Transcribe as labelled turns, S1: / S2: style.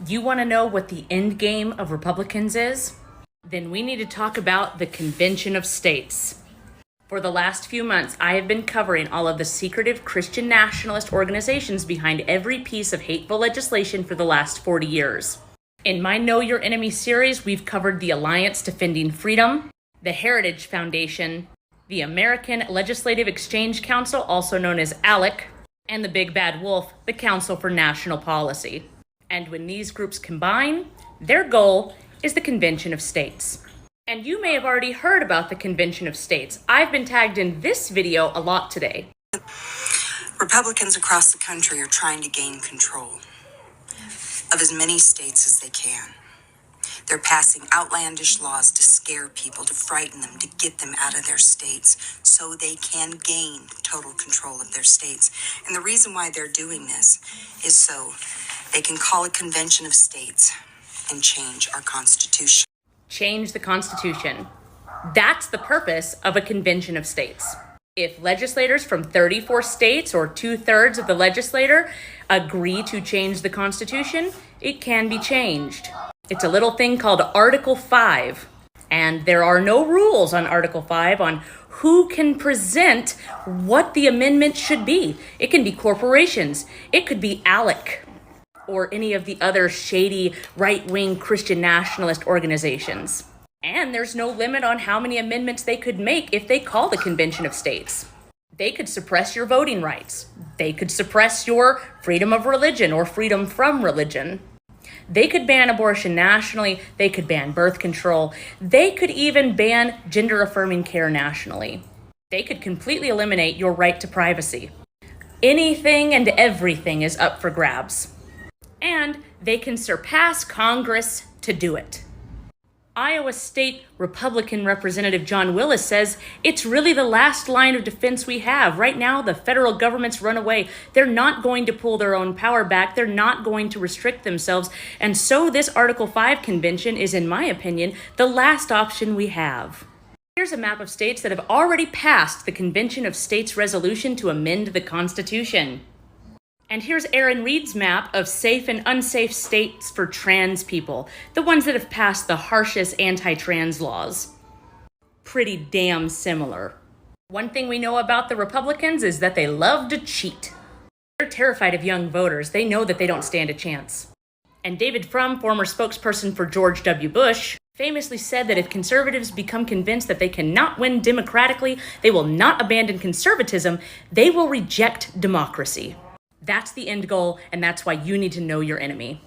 S1: You want to know what the end game of Republicans is? Then we need to talk about the Convention of States. For the last few months, I have been covering all of the secretive Christian nationalist organizations behind every piece of hateful legislation for the last 40 years. In my Know Your Enemy series, we've covered the Alliance Defending Freedom, the Heritage Foundation, the American Legislative Exchange Council, also known as ALEC, and the Big Bad Wolf, the Council for National Policy. And when these groups combine, their goal is the Convention of States. And you may have already heard about the Convention of States. I've been tagged in this video a lot today.
S2: Republicans across the country are trying to gain control of as many states as they can. They're passing outlandish laws to scare people, to frighten them, to get them out of their states so they can gain total control of their states. And the reason why they're doing this is so they can call a convention of states and change our Constitution.
S1: Change the Constitution. That's the purpose of a convention of states. If legislators from 34 states or 2/3 of the legislature agree to change the Constitution, it can be changed. It's a little thing called Article 5. And there are no rules on Article 5 on who can present what the amendment should be. It can be corporations. It could be ALEC or any of the other shady right-wing Christian nationalist organizations. And there's no limit on how many amendments they could make if they call the Convention of States. They could suppress your voting rights. They could suppress your freedom of religion or freedom from religion. They could ban abortion nationally. They could ban birth control. They could even ban gender-affirming care nationally. They could completely eliminate your right to privacy. Anything and everything is up for grabs. And they can surpass Congress to do it. Iowa State Republican Representative John Willis says it's really the last line of defense we have. Right now, the federal government's run away. They're not going to pull their own power back. They're not going to restrict themselves. And so this Article 5 convention is, in my opinion, the last option we have. Here's a map of states that have already passed the Convention of States resolution to amend the Constitution. And here's Aaron Reed's map of safe and unsafe states for trans people, the ones that have passed the harshest anti-trans laws. Pretty damn similar. One thing we know about the Republicans is that they love to cheat. They're terrified of young voters. They know that they don't stand a chance. And David Frum, former spokesperson for George W. Bush, famously said that if conservatives become convinced that they cannot win democratically, they will not abandon conservatism, they will reject democracy. That's the end goal, and that's why you need to know your enemy.